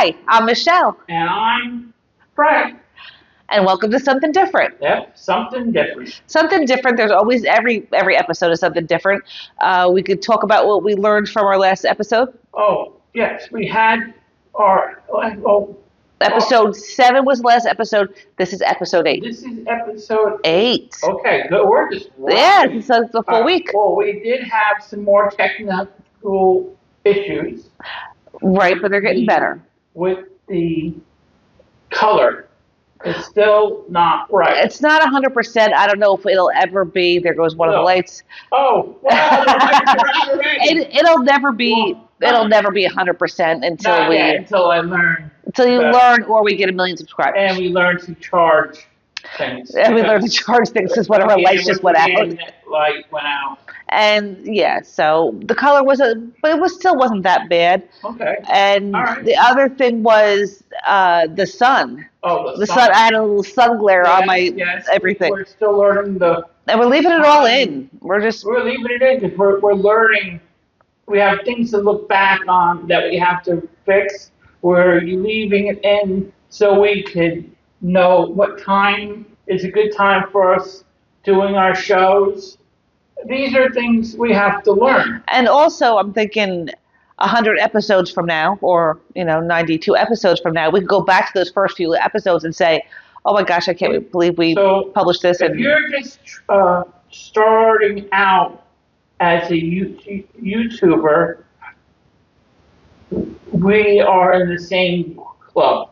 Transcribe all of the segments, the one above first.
Hi, I'm Michelle, And I'm Frank. and welcome to Something Different. Yep, something different. Something different. There's always every episode is something different. We could talk about what we learned from our last episode. Oh, yes, we had our. Oh, Episode 7 was the last episode. This is episode 8. this is episode 8. Okay, good. We're just Yeah, rocking. so it's a full week. Well, we did have some more technical issues Right, but they're getting better. with the color. It's still not right. It's not 100%. I don't know if it'll ever be. There goes one of the No. lights. Oh, well, the lights are out already. It'll never be. It'll never be 100% Not yet, until I learn. until you better. learn or we get 1 million subscribers. And we learn to charge things. And we learned to charge things because one of our lights just went out. Light went out. And yeah, so the color but it still wasn't that bad. Okay. And All right. the other thing was the sun. Oh, The sun. I had a little sun glare on my everything. We're still learning And we're leaving it all in. We're leaving it in because we're learning. We have things to look back on that we have to fix. We're leaving it in so we could know what time is a good time for us doing our shows. These are things we have to learn. And also, I'm thinking 100 episodes from now, or 92 episodes from now, we can go back to those first few episodes and say, "Oh my gosh, I can't believe we published this." If you're just starting out as a YouTuber, we are in the same club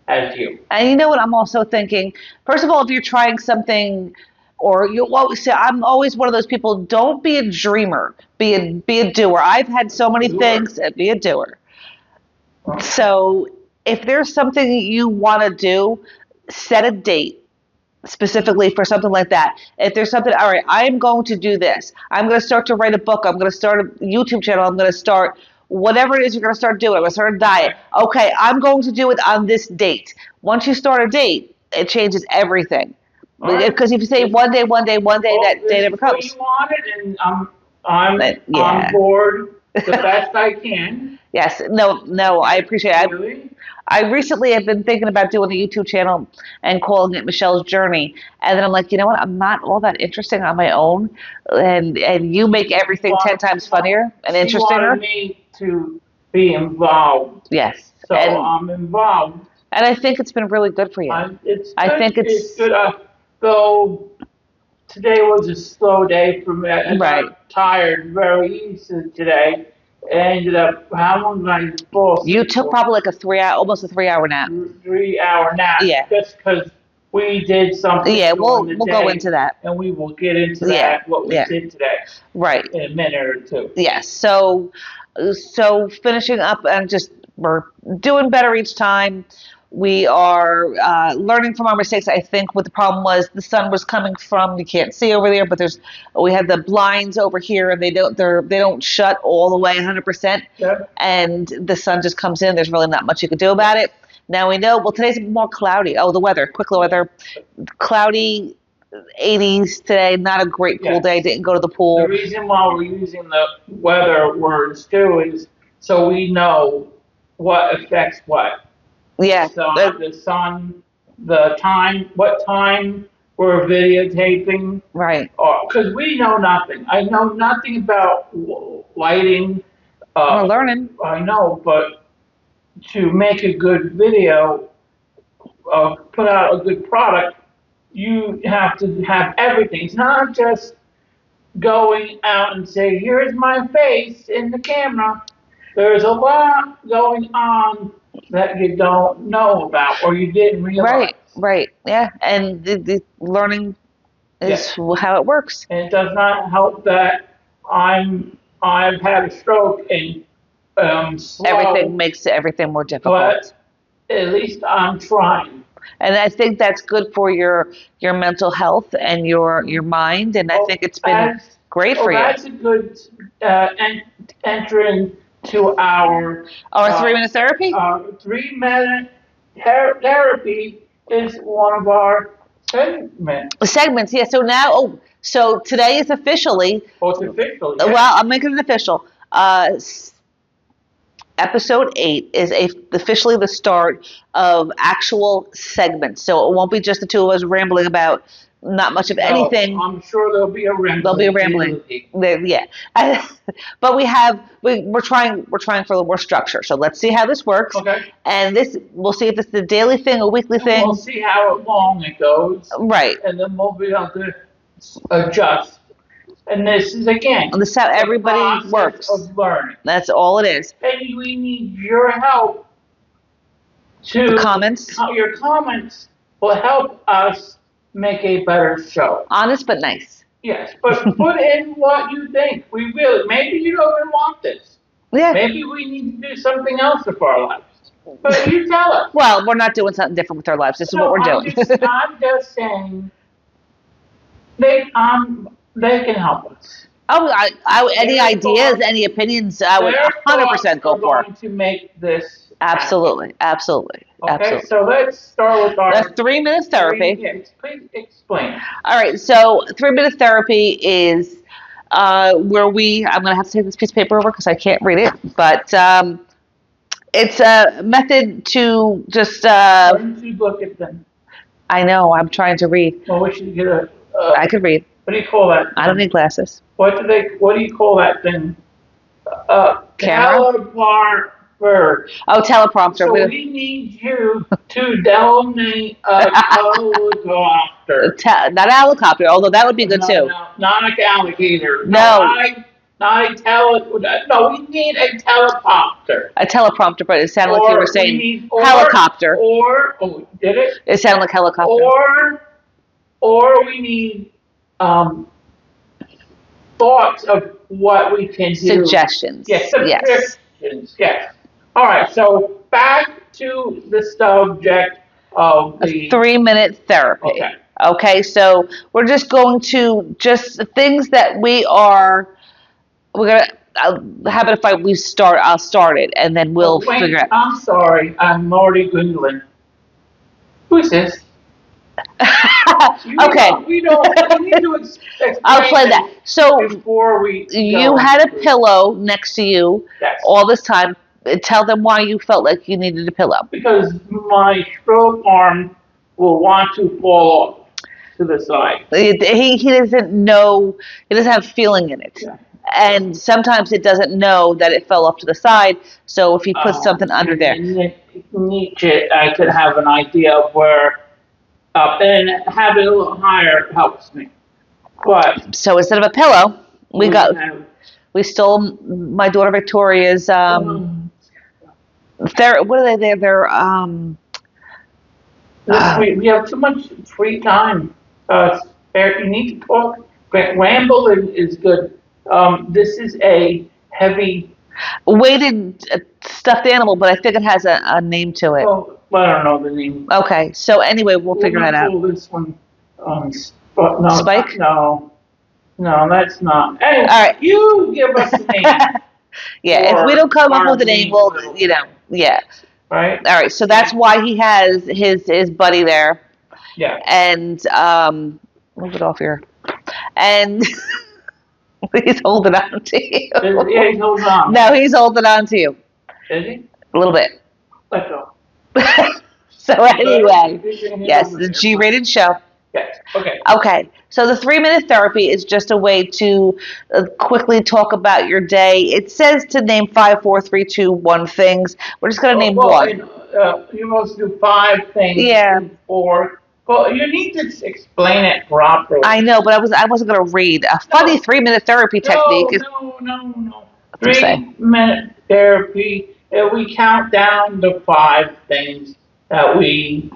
as you. And you know what I'm also thinking? First of all, if you're trying something, or you always say, I'm always one of those people, don't be a dreamer, be a doer. I've had so many things, be a doer. So if there's something you want to do, set a date specifically for something like that. If there's something, all right, I am going to do this. I'm going to start to write a book. I'm going to start a YouTube channel. I'm going to start whatever it is you're going to start doing. I'm going to start a diet. Okay, I'm going to do it on this date. Once you start a date, it changes everything. Because if you say one day, that day never comes. You want it, and I'm on board the best I can. Yes, no, I appreciate it. Really? I recently have been thinking about doing a YouTube channel and calling it Michelle's Journey. And then I'm like, you know what? I'm not all that interesting on my own. And you make everything 10 times funnier and interesting. You wanted me to be involved. Yes. So I'm involved. And I think it's been really good for you. I think it's good. Though today was a slow day for me. I got tired very easily today. I ended up, how long did I fall? You took probably like almost a 3-hour nap. 3-hour nap. Yeah. Just because we did something. Yeah, we'll go into that. And we will get into that, what we did today. Right. In a minute or two. Yes. So finishing up and we're doing better each time. We are learning from our mistakes. I think what the problem was, the sun was coming from, you can't see over there, but we had the blinds over here, and they don't shut all the way 100%. Yep. And the sun just comes in. There's really not much you can do about it. Now we know. Well, today's more cloudy. Oh, the weather, quick weather, cloudy, 80s today. Not a great pool day. Didn't go to the pool. The reason why we're using the weather words too is so we know what affects what. Yeah. So the sun, the time, what time we're videotaping. Right. Because we know nothing. I know nothing about lighting. We're learning. I know, but to make a good video, put out a good product, you have to have everything. It's not just going out and say, here's my face in the camera. There's a lot going on that you don't know about or you didn't realize. Right, yeah. And the learning is how it works. And it does not help that I've had a stroke and slow. Everything makes everything more difficult. But at least I'm trying. And I think that's good for your mental health and your mind. And I think it's been great for you. That's a good entry to our 3-minute therapy? 3-minute therapy is one of our segments. Yeah. So now, so today is officially. Oh, it's official. Yeah. Well, I'm making it official. episode 8 is officially the start of actual segments. So it won't be just the two of us rambling about not much of anything. I'm sure there'll be a rambling. There'll be a rambling. Yeah. But we're trying for more structure. So let's see how this works. Okay. And we'll see if this is a daily thing, a weekly thing. We'll see how long it goes. Right. And then we'll be able to adjust. And this is, again, this is how everybody works. Of learning. That's all it is. And we need your help The comments. Your comments will help us make a better show. Honest but nice. Yes, but put in what you think. We will. Maybe you don't even want this. Yeah. Maybe we need to do something else with our lives. But you tell us. Well, we're not doing something different with our lives. This is what we're doing. I'm just saying they can help us. Oh, any ideas, any opinions, I would 100% go for. Going to make this absolutely. Okay, so let's start with our 3 minutes therapy. Please explain. All right, so 3 minute therapy is where I'm going to have to take this piece of paper over because I can't read it, but it's a method to just. Learn to look at them. I know, I'm trying to read. Well, we should get a. I could read. What do you call that thing? I don't need glasses. What do you call that thing? Camera? Teleprompter. Oh, teleprompter. So we need you to donate a helicopter. Not a helicopter, although that would be good too. No, not an alligator. No. No, we need a teleprompter. A teleprompter, but it sounded like you were saying helicopter. Did it? It sounded like helicopter. Or we need thoughts of what we can do. Suggestions. Yes, suggestions. Yes. All right, so back to the subject of the 3 minute therapy. Okay, so we're just going to things that we're gonna how about if I'll start it and then we'll figure out. I'm sorry, I'm already Goodwill. Who's this? Okay. We need to explain. I'll play that. So before you had a pillow next to you all this time. Tell them why you felt like you needed a pillow. Because my stroke arm will want to fall off to the side. He doesn't know. He doesn't have feeling in it. Yeah. And sometimes it doesn't know that it fell off to the side. So if you put something under there, Nietzsche, I could have an idea of where. And having it a little higher helps me. But so instead of a pillow, we stole my daughter Victoria's. What are they? They're we have too much free time. You need to talk. Ramble is good. This is a heavy weighted stuffed animal, but I think it has a name to it. Oh, I don't know the name. Okay, so anyway, we'll figure that out. This one, Spike? No, that's not. Anyway, all right, you give us the name. Yeah, if we don't come up with a name, we'll, yeah. Right. All right, so that's why he has his buddy there. Yeah. And move it off here. And he's holding on to you. Yeah, he's holding on. No, he's holding on to you. Is he? A little bit. Let go. So anyway, yes, the G-rated show. Yes. Okay. Okay. So the 3 minute therapy is just a way to quickly talk about your day. It says to name 5, 4, 3, 2, 1 things. We're just going to name one. You must do 5 things. Yeah. 4. Well, you need to explain it properly. I know, but I wasn't going to read. A funny 3 minute therapy technique is. No. 3 minute therapy. We count down the 5 things that we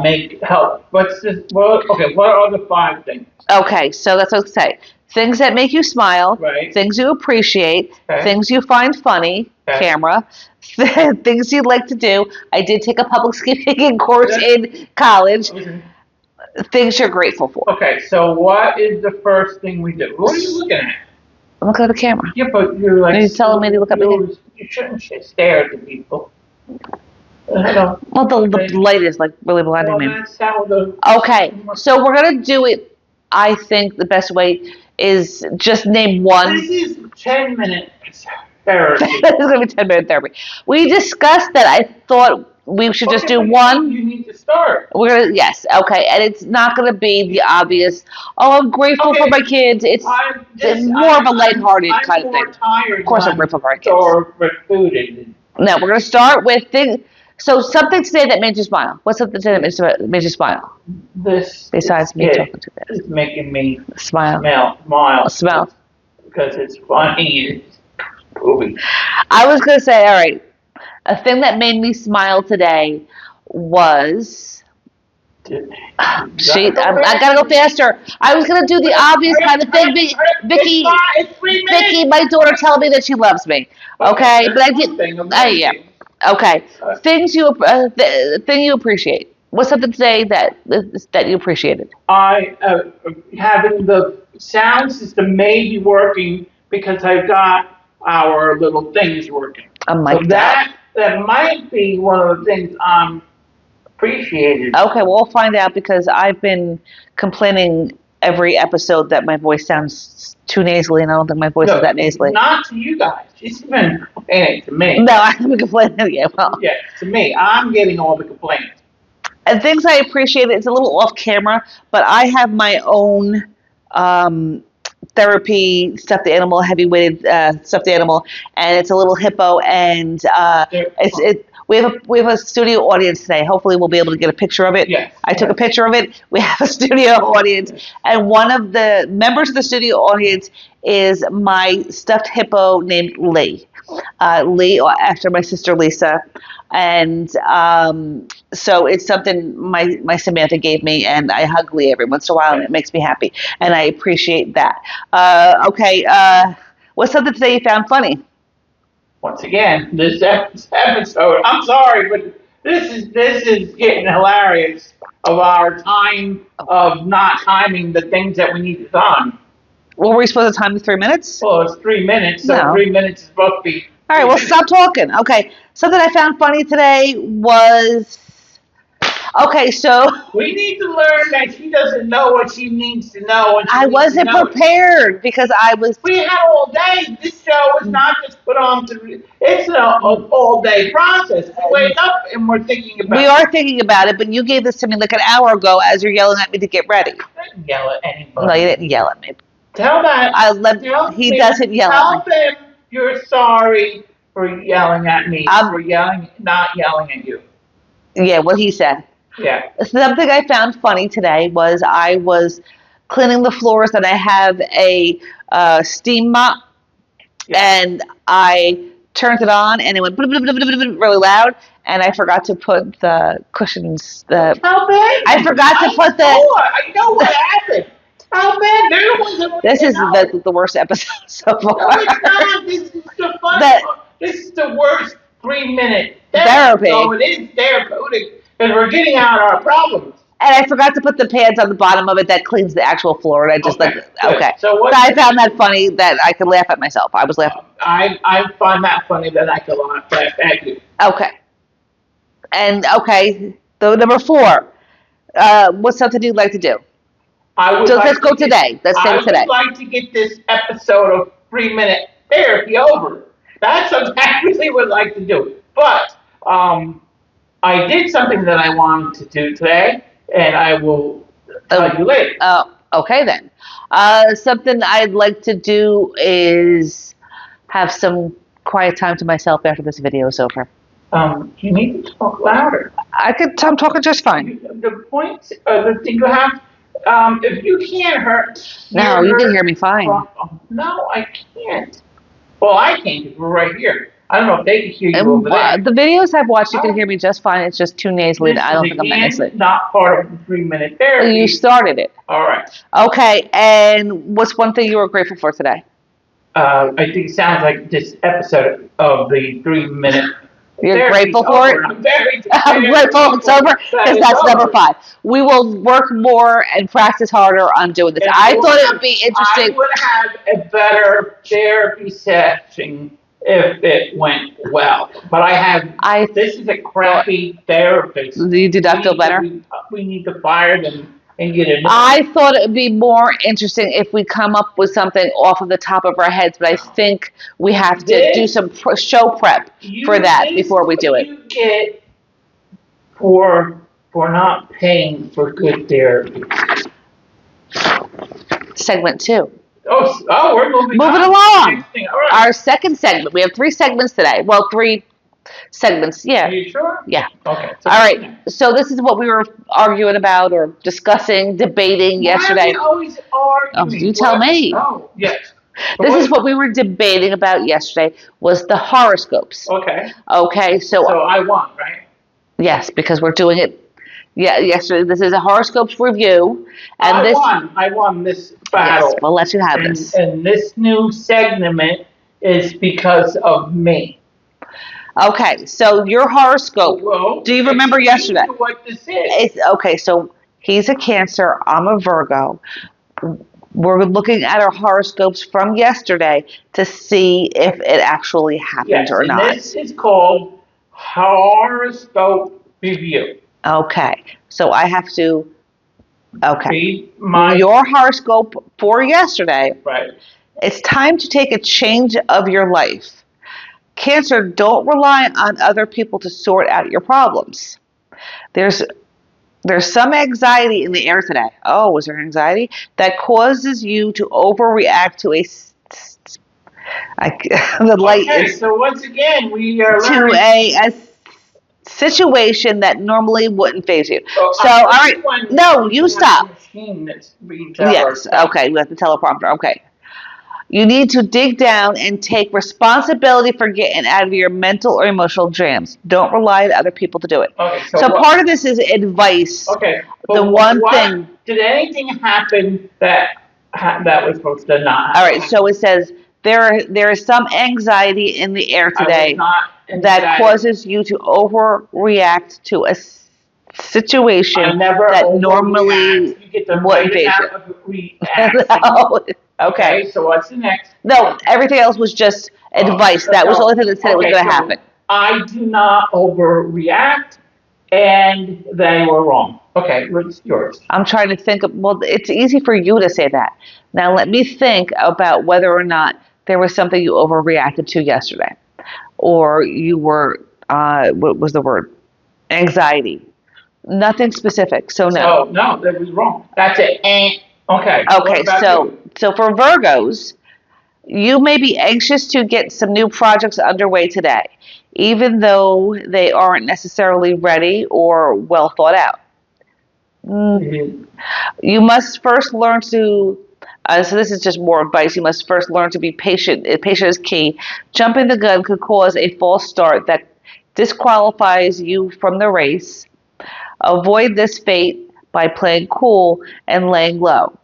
make help. What's this? Okay, what are the 5 things? Okay, so that's what I was going to say. Things that make you smile, right. Things you appreciate, things you find funny, camera, things you'd like to do. I did take a public speaking course in college. Things you're grateful for. Okay, so what is the first thing we do? What are you looking at? I'm looking at the camera. Yeah, but you're like... You're telling me to look at me. You shouldn't stare at the people. Well, the light is like really blinding me. That's how okay, so we're going to do it. I think the best way is just name one. This is 10 minutes. therapy. It's going to be 10-minute therapy. We discussed that. I thought we should just do one. You need to start. We're gonna yes, okay, and it's not gonna be the obvious. Oh, I'm grateful for my kids. It's more of a lighthearted kind of thing. Of course, I'm grateful for our kids. Or for food. No, we're gonna start with things. So something today that made you smile. What's something today that made you smile? This besides me talking to this, is making me smile. Smile. Because it's funny. It's moving. I was gonna say, all right. A thing that made me smile today was I gotta go faster. I was gonna do the obvious kind of thing. Vicky, my daughter telling me that she loves me. Okay, but I did. Yeah. Okay. Things thing you appreciate. What's something today that you appreciated? Having the sound system may be working because I've got our little things working. So that might be one of the things I'm appreciated. Okay, well, we'll find out because I've been complaining every episode that my voice sounds too nasally, and I don't think my voice is that nasally. Not to you guys. She's been complaining to me. No, I haven't been complaining. Yeah, well. Yeah, to me. I'm getting all the complaints. And things I appreciate, it's a little off camera, but I have my own therapy stuffed animal, heavy-weighted stuffed animal, and it's a little hippo, and we have a studio audience today. Hopefully, we'll be able to get a picture of it. Yes. I took a picture of it. We have a studio audience, and one of the members of the studio audience is my stuffed hippo named Lee. Lee, after my sister Lisa, and so it's something my Samantha gave me, and I hug Lee every once in a while, and it makes me happy, and I appreciate that. Okay, what's something today you found funny? Once again, this episode, I'm sorry, but this is getting hilarious of our time of not timing the things that we need to time. Well, were we supposed to time the 3 minutes? Well, it's 3 minutes, so 3 minutes is supposed to be. All right, well, stop talking. Okay, something I found funny today was. Okay, so. We need to learn that she doesn't know what she needs to know. I wasn't prepared because I was. We had all day. This show is not just put on to. It's an all-day process. We wake up and we're thinking about it. We are thinking about it, but you gave this to me like an hour ago as you're yelling at me to get ready. I didn't yell at anybody. No, you didn't yell at me. Tell that. He doesn't yell at me. Tell him you're sorry for yelling at me. For not yelling at you. Yeah, what he said. Yeah. Something I found funny today was I was cleaning the floors and I have a steam mop, and I turned it on and it went really loud, and I forgot to put the cushions. How bad? I forgot to put the. I know what happened. How bad? They're the ones that this is the worst episode so far. No, it's not. This is the fun one. This is the worst 3-minute therapy. So it is therapeutic because we're getting out our problems. And I forgot to put the pads on the bottom of it that cleans the actual floor. And I just okay. So I found that funny that I could laugh at myself. I was laughing. I find that funny that I could laugh at you. Okay. And the number 4. What's something you'd like to do? Let's go today. Let's say today. I would like to get this episode of 3-minute therapy over. That's something I really would like to do. But I did something that I wanted to do today, and I will tell you later. Okay then. Something I'd like to do is have some quiet time to myself after this video is over. You need to talk louder. I'm talking just fine. The point, the thing you have, if you can't No, you can hear me fine. No, I can't. Well, I can't because we're right here. I don't know if they can hear you over there. The videos I've watched, you can hear me just fine. It's just too nasally. I don't think I'm that nasally. Not part of the 3-minute therapy. You started it. All right. Okay, and what's one thing you were grateful for today? I think it sounds like this episode of the 3-minute. You're grateful for it? I'm very grateful it's over because that's number 5. We will work more and practice harder on doing this. I thought it would be interesting. I would have a better therapy session if it went well. But this is a crappy therapist. You do not feel better? We need to fire them and get a new. I thought it would be more interesting if we come up with something off of the top of our heads, but I think we have to do some show prep for that before we do it. You get for not paying for good therapy. Segment 2. Oh, we're moving along. Right. Our second segment. We have 3 segments today. Well, 3 segments. Yeah. Are you sure? Yeah. Okay. So all right. So this is what we were arguing about or discussing, debating yesterday. Why are we always arguing? You tell me. Oh, yes. This is what we were debating about yesterday was the horoscopes. Okay. Okay. So I won, right? Yes, because we're doing it. Yeah, yesterday. This is a horoscopes review, and I won this battle. Yes, we'll let you have this. And this new segment is because of me. Okay, so your horoscope. Well, do you remember yesterday? What this is? Okay, so he's a Cancer. I'm a Virgo. We're looking at our horoscopes from yesterday to see if it actually happened or not. This is called horoscope review. Okay, so I have to. Okay, read your horoscope for yesterday. Right. It's time to take a change of your life. Cancer, don't rely on other people to sort out your problems. There's some anxiety in the air today. Oh, was there anxiety? That causes you to overreact to the light. Okay, so once again, we are to a situation that normally wouldn't phase you. So all right. No, you stop. Yes, okay, we have the teleprompter. Okay. You need to dig down and take responsibility for getting out of your mental or emotional jams. Don't rely on other people to do it. Okay, so part of this is advice. Okay. The one thing. Did anything happen that was supposed to not happen? All right, so it says there is some anxiety in the air today that causes you to overreact to a situation that normally wouldn't phase you. No. Okay, so what's the next? No, everything else was just advice. That was the only thing that said it was going to happen. I do not overreact, and they were wrong. Okay, what's yours? I'm trying to think. Well, it's easy for you to say that. Now, let me think about whether or not there was something you overreacted to yesterday. Or you were, what was the word? Anxiety. Nothing specific, so no. No, that was wrong. That's it. Okay. Okay, so for Virgos, you may be anxious to get some new projects underway today, even though they aren't necessarily ready or well thought out. Mm-hmm. You must first learn to, so this is just more advice, you must first learn to be patient. Patience is key. Jumping the gun could cause a false start that disqualifies you from the race. Avoid this fate by playing cool and laying low.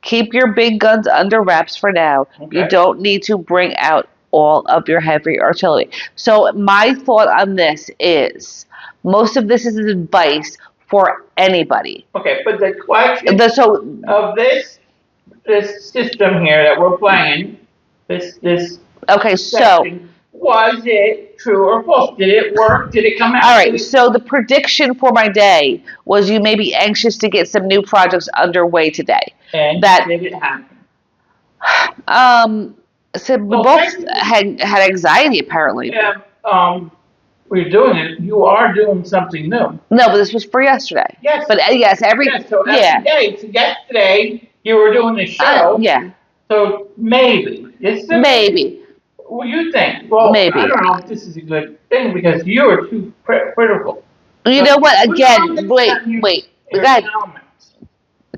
Keep your big guns under wraps for now. Okay. You don't need to bring out all of your heavy artillery. So my thought on this is, most of this is advice for anybody. Okay, but the question of this system here that we're playing, this okay, section, was it true or false? Did it work? Did it come out? All right, so the prediction for my day was you may be anxious to get some new projects underway today. And did it happen? So we both had anxiety apparently. Yeah, we're doing it. You are doing something new. No, but this was for yesterday. Yes. But every day. So yesterday you were doing the show. Yeah. So maybe. Maybe. What do you think? Well, maybe. I don't know if this is a good thing because you are too critical. You know what? Again, wait. Go ahead.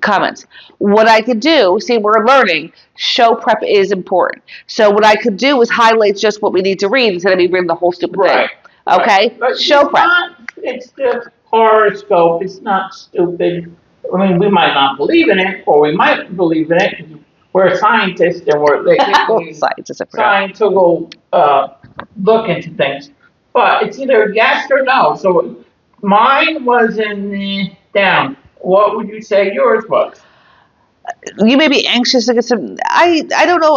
Comments. What I could do, see, we're learning, show prep is important. So what I could do is highlight just what we need to read instead of me reading the whole stupid thing. Okay? But show prep. It's the horoscope. It's not stupid. I mean, we might not believe in it, or we might believe in it. We're scientists, and we're trying to go look into things. But it's either yes or no. So mine was in the down. What would you say yours was? You may be anxious to get some. I don't know.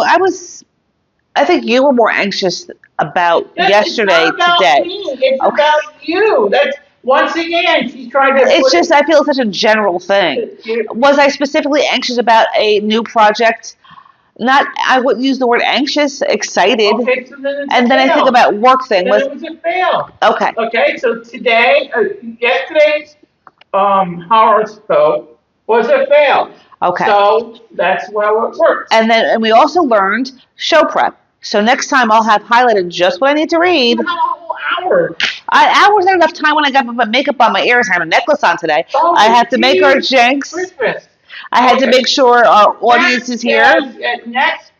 I think you were more anxious about yesterday it's not about today. Me. It's about you. once again, she's trying to. It's just I feel it's such a general thing. Was I specifically anxious about a new project? Not, I wouldn't use the word anxious, excited. Okay, so then it's and a then fail. I think about work thing. Then it was a fail. Okay. Okay, so today, yesterday's horoscope was a fail. Okay. So that's how it works. And we also learned show prep. So next time I'll have highlighted just what I need to read. You have a whole hour. Hours not enough time when I got my makeup on my ears. I have a necklace on today. Oh, I have to make our jinx. Christmas. I had to make sure our audience is here. Next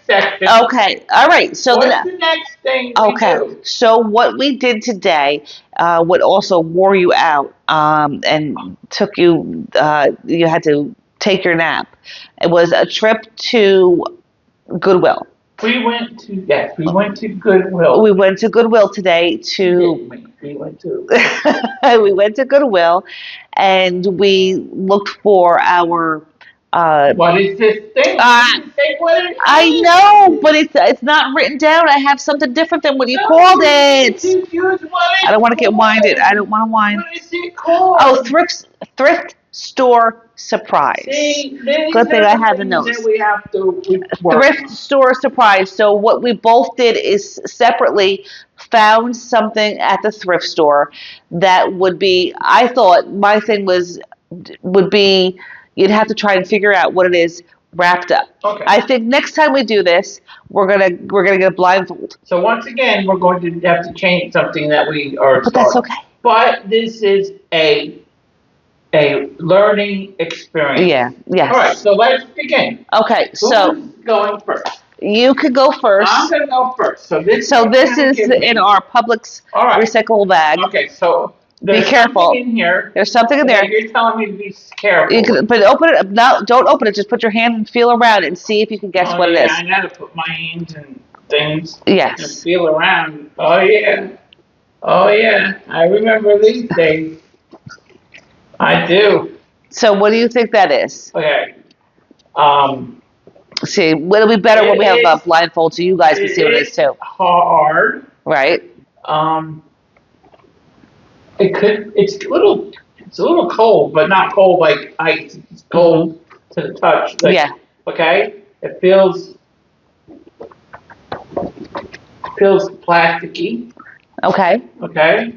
section. Okay. All right. So what's the next thing we do? So what we did today would also wore you out and took you. You had to take your nap. It was a trip to Goodwill. We went to Goodwill. We went to Goodwill today We went to. we went to Goodwill, and we looked for our. What is this thing? I know, but it's not written down. I have something different than what you called it. I don't want to get winded. I don't want to wind. What is it called? Oh, thrift store surprise. See, good thing I have the notes. We have to thrift store surprise. So what we both did is separately found something at the thrift store that would be. I thought my thing would be. You'd have to try and figure out what it is wrapped up. Okay. I think next time we do this, we're gonna get a blindfold. So once again, we're going to have to change something that we are. But that's okay. But this is a learning experience. Yeah. Yes. All right. So let's begin. Okay. Who's going first? You could go first. I'm gonna go first. So this is in our Publix recyclable bag. Okay. So. Be careful. In here. There's something in there. You're telling me to be careful. But open it. No, don't open it. Just put your hand and feel around and see if you can guess what it is. I gotta put my hands in things. Yes. And feel around. Oh yeah. I remember these days. I do. So what do you think that is? Okay. See, it'll be better when we have a blindfold so you guys can see what it is too. Hard. Right. It's a little cold, but not cold like ice. It's cold to the touch. Yeah. Okay. It feels plasticky. Okay. Okay.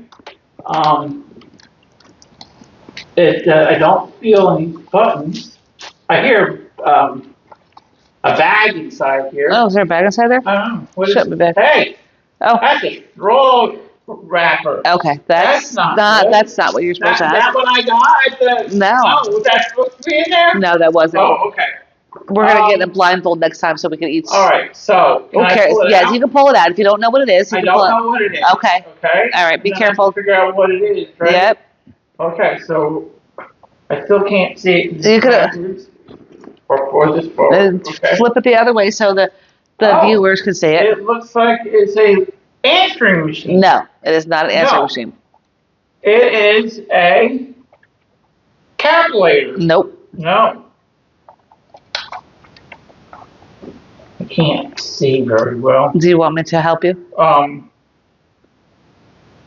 I don't feel any buttons. I hear a bag inside here. Oh, is there a bag inside there? I don't know. What Shut me back. Hey. Oh. That's a straw wrapper. Okay, that's not what you're supposed to have. That's what I got. No. Oh, was that supposed to be in there? No, that wasn't. Oh, okay. We're gonna get a blindfold next time so we can eat. All right. So. Yes, you can pull it out if you don't know what it is. I don't know what it is. Okay. Okay. All right. Be careful. Figure out what it is. Right? Yep. Okay. So I still can't see it. You could. Or just forward. Okay. Flip it the other way so the viewers can see it. It looks like it's a answering machine. No, it is not an answering machine. It is a calculator. Nope. No. I can't see very well. Do you want me to help you? Turn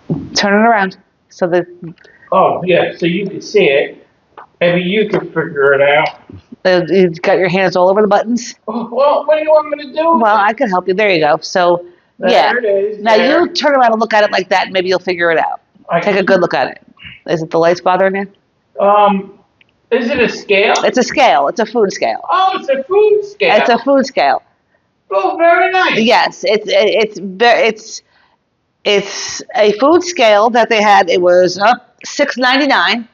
it around so that. Oh yeah, so you can see it. Maybe you can figure it out. You've got your hands all over the buttons. Oh, well, what do you want me to do? Well, I can help you. There you go. So. There it is. Now you turn around and look at it like that, and maybe you'll figure it out. Take a good look at it. Is it the lights bothering you? Is it a scale? It's a scale. It's a food scale. Oh, it's a food scale. It's a food scale. Oh, very nice. Yes, it's a food scale that they had. It was $6.99.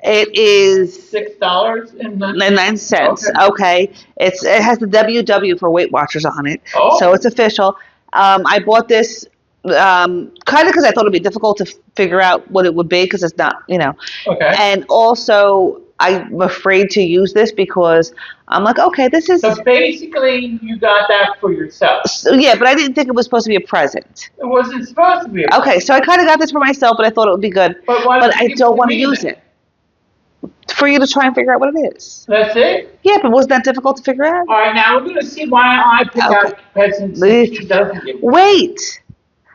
It is $6.09. Okay. It has the WW for Weight Watchers on it, so it's official. I bought this kind of because I thought it'd be difficult to figure out what it would be because it's not, Okay. And also, I'm afraid to use this because I'm like, okay, this is. So basically, you got that for yourself. So, yeah, but I didn't think it was supposed to be a present. It wasn't supposed to be a present. Okay, so I kind of got this for myself, but I thought it would be good. But I don't want to use it. For you to try and figure out what it is. That's it? Yeah, but wasn't that difficult to figure out? All right, now we're going to see why I pick out presents she doesn't give. Wait.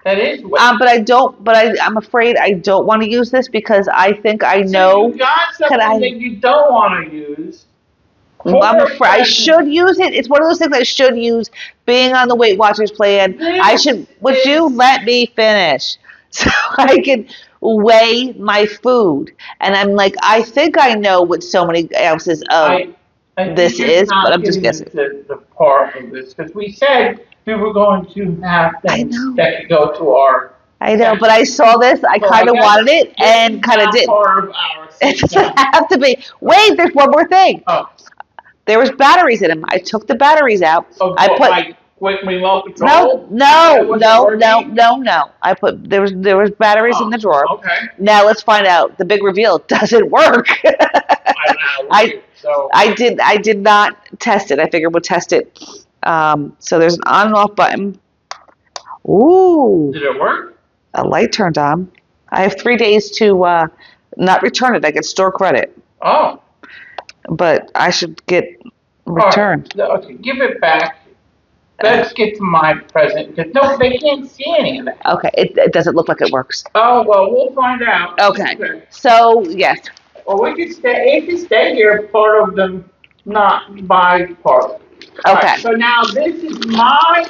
That is what. But I don't. But I'm afraid I don't want to use this because I think I So know. you got something that you don't want to use. I'm afraid I should use it. It's one of those things I should use. Being on the Weight Watchers plan, I should. Would you let me finish so I can weigh my food? And I'm like, I think I know what so many ounces of this is, but I'm just guessing. The part of this because we said we were going to have things that could go to our. I know, but I saw this. I kind of wanted it and kind of did. Part of our it doesn't have to be. Wait, there's one more thing. Oh. There was batteries in them. I took the batteries out. Oh, I put like remote control. No. I put there was batteries in the drawer. Okay. Now let's find out. The big reveal doesn't work. I did not test it. I figured we'll test it. So there's an on and off button. Ooh. Did it work? A light turned on. I have 3 days to not return it. I get store credit. Oh. But I should get returned. Right. Okay, give it back. Let's get to my present because no, they can't see any of that. Okay, it doesn't look like it works. Oh well, we'll find out. Okay. So yes. Well, we could stay. It could stay here. Part of them, not by part. Okay. Right, so now this is my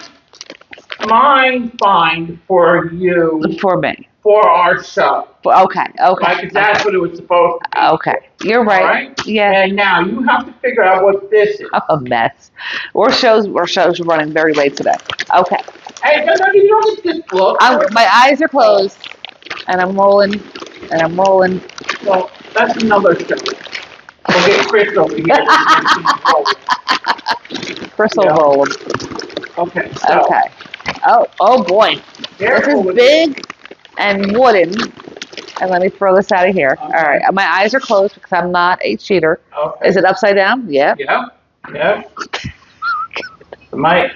find for you. For me. For our show. Okay. Right, because that's what it was supposed to be. Okay. You're right. All right? Yeah. And now you have to figure out what this is. A mess. Our show's running very late today. Okay. Hey, no, you don't get this book. My eyes are closed, and I'm rolling. Well, that's another show. We'll get Chris over here. Chris will roll them. Okay. So. Okay. Oh boy. This is big and wooden. And let me throw this out of here. Okay. All right. My eyes are closed because I'm not a cheater. Okay. Is it upside down? Yeah. Yeah. Mike.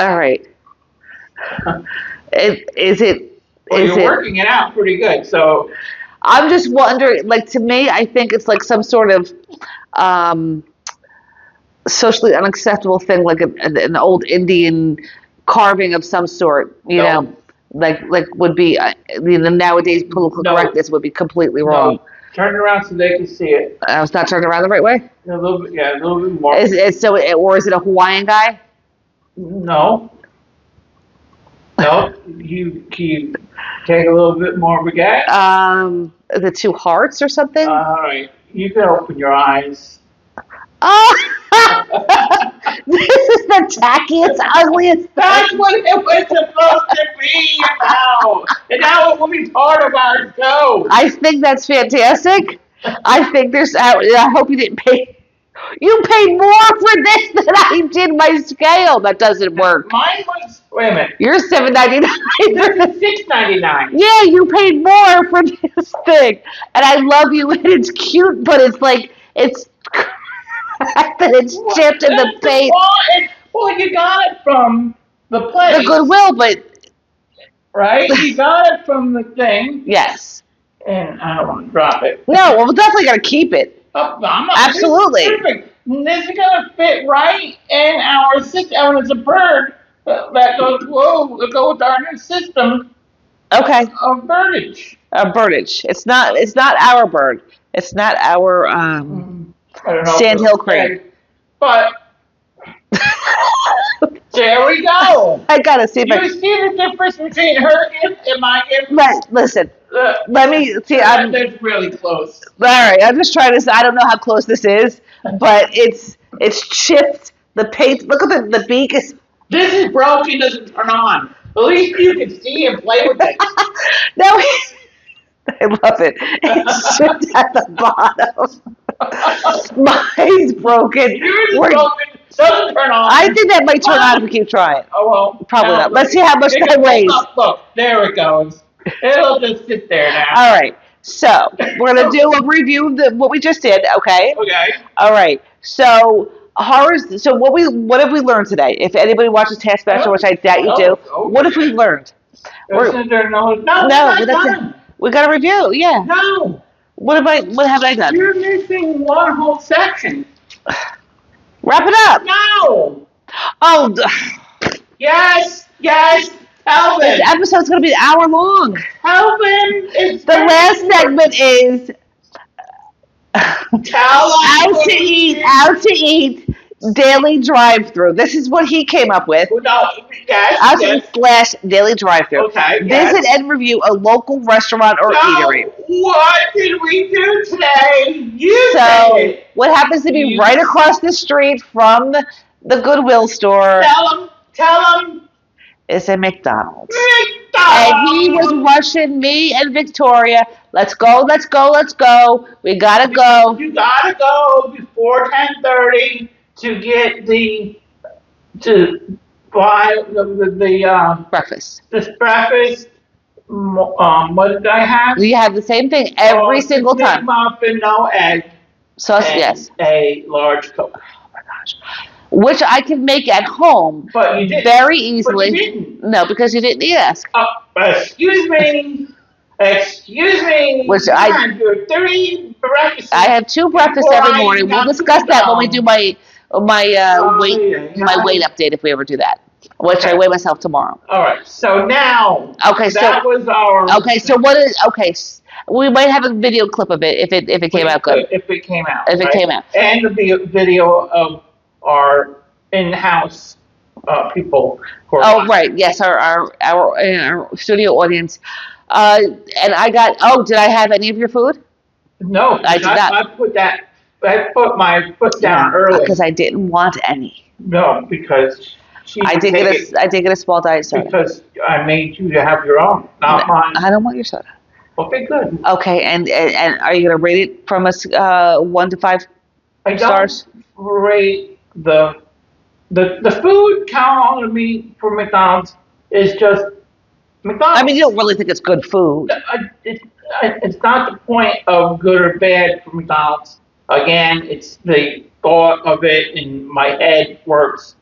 All right. You're working it out pretty good. So I'm just wondering, like, to me, I think it's like some sort of socially unacceptable thing, like an old Indian carving of some sort, you know, like would be, nowadays political correctness would be completely wrong. No. Turn it around so they can see it. I was not turning around the right way? A little bit more. Or is it a Hawaiian guy? No. You take a little bit more baguette. The two hearts or something? All right. You can open your eyes. Oh! This is the tackiest, ugliest. That's what it was supposed to be about. And now it will be part of our show. I think that's fantastic. I think I hope you didn't pay. You paid more for this than I did my scale. That doesn't work. Mine was, wait a minute. You're $7.99. This is $6.99. Yeah, you paid more for this thing. And I love you and it's cute, but it's like, it's that it's chipped in the paint. Well, you got it from the place. The Goodwill, but. Right? You got it from the thing. Yes. And I don't want to drop it. No, well, we're definitely going to keep it. I'm not, absolutely. This is perfect. This is going to fit right in our system. And it's a bird that goes, it'll go with our new system. Okay. Of birdage. It's not our bird. It's not our Sandhill crane. But there we go. I gotta see. You see the difference between her gift and my gift? Right. Listen. Let me see. That's really close. All right. I'm just trying to. I don't know how close this is, but it's chipped. The paint. Look at the beak is. This is broken. Doesn't turn on. At least you can see and play with it. No. I love it. It's chipped at the bottom. Mine's broken. Yours is broken. Doesn't turn on. I think that might turn on if we keep trying. Oh well. Probably not. Let's see how much that weighs. Look, there it goes. It'll just sit there now. All right. So we're gonna do a review of what we just did. Okay. Okay. All right. So horrors. So what have we learned today? If anybody watches Taskmaster, which I doubt you do, what have we learned? Isn't there no. We got a review. Yeah. No. What have I done? You're missing one whole section. Wrap it up. No. Oh. Yes. Calvin. This episode's going to be an hour long. Calvin is The last segment is Tell us out what to we eat, did. out to eat, daily drive-through. This is what he came up with. No, yes, Out to yes. eat slash daily drive-through. Okay, yes. Visit and review a local restaurant or eatery. What did we do today? You So, said it. what happens to be You- right across the street from the Goodwill store Tell them. is a McDonald's. McDonald's. And he was rushing me and Victoria. Let's go, let's go, let's go. We gotta go. You gotta go before 10:30 to get to buy the Breakfast. this breakfast. What did I have? We have the same thing every single time. Muffin, no egg. Sauce, And yes. a large Coke. Oh my gosh. Which I can make at home But you didn't. very easily. But you didn't. No, because you didn't ask. Excuse me. Excuse me. Which You I- had your 3 breakfasts. I have 2 breakfasts before every I morning. We'll got to discuss that when we do my yeah. weight update if we ever do that. Which I weigh myself tomorrow. All right. So now. Okay, so that was our. okay, so what is okay? We might have a video clip of it if it came out good. If it came out. If it came out. And the video of our in-house people. Who are Oh watching. right, yes, our studio audience. And I got. Oh, did I have any of your food? No, I did not. I put my foot down early. Because I didn't want any. No, because I did get a small diet soda. Because I made you to have your own, not mine. I don't want your soda. Okay, good. Okay, and are you gonna rate it from us 1 to 5 I don't stars? rate the food count on me for McDonald's is just McDonald's. I mean, you don't really think it's good food. It's not the point of good or bad for McDonald's. Again, it's the thought of it in my head works,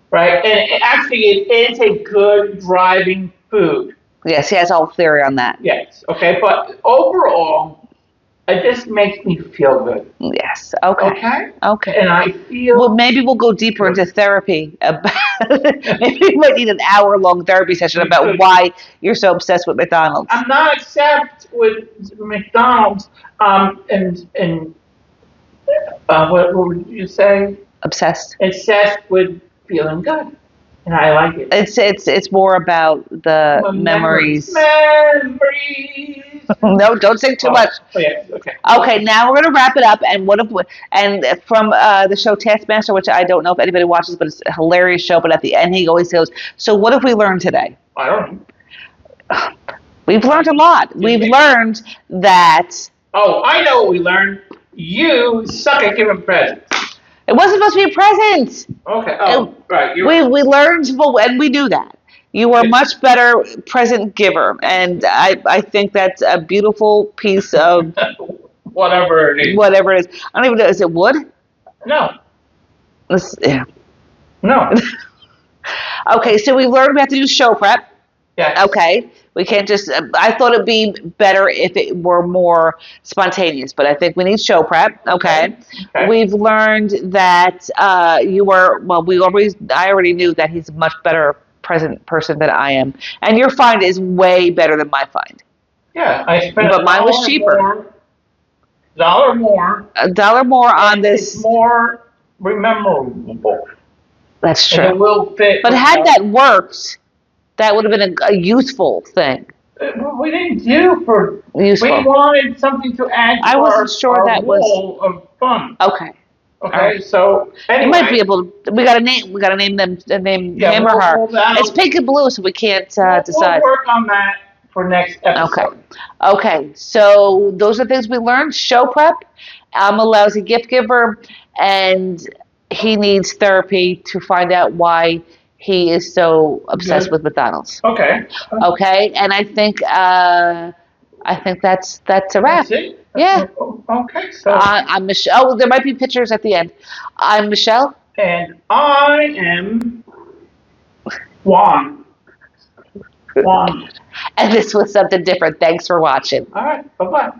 right? And actually, it is a good driving food. Yes, he has all theory on that. Yes, okay, but overall, it just makes me feel good. Yes. Okay. Okay? Okay. And I feel. Well, maybe we'll go deeper into therapy. Maybe we might need an hour-long therapy session about why you're so obsessed with McDonald's. I'm not obsessed with McDonald's. And what would you say? Obsessed. Obsessed with feeling good, and I like it. It's more about the memories. Memories. No, don't say too much. Oh, yeah, okay. Okay, now we're gonna wrap it up. And from the show Taskmaster, which I don't know if anybody watches, but it's a hilarious show. But at the end, he always goes, "So what have we learned today?" I don't know. We've learned a lot. We've learned that Oh, I know what we learned. You suck at giving presents. it wasn't supposed to be a present. Okay. Oh, right. We learned, and we knew that. You are a much better present giver, and I think that's a beautiful piece of whatever it is. whatever it is. I don't even know. Is it wood? No. Yeah. No. Okay, so we learned we have to do show prep. Yeah. Okay, we can't just. I thought it'd be better if it were more spontaneous, but I think we need show prep. Okay. We've learned that you were. Well, I already knew that he's a much better present person than I am, and your find is way better than my find. Yeah, I spent. But mine was cheaper. $1 more. $1 more on this. It's more memorable. That's And it true. will fit. But had that worked, that would have been a useful thing. We didn't do for. Useful. We wanted something to add to I wasn't sure our that was- wall of fun. Okay. Okay, so anyway. You might be able to. We got to name. We got to name them. Name Yeah, him or her. that'll- It's pink and blue, so we can't decide. We'll work on that for next episode. Okay. So those are things we learned. Show prep. I'm a lousy gift giver, and he needs therapy to find out why he is so obsessed Good. with McDonald's. Okay. Okay, and I think that's a wrap. That's it? Yeah. Okay, so. I'm Michelle. Oh, there might be pictures at the end. I'm Michelle. And I am Juan. Juan. And this was something different. Thanks for watching. All right, bye-bye.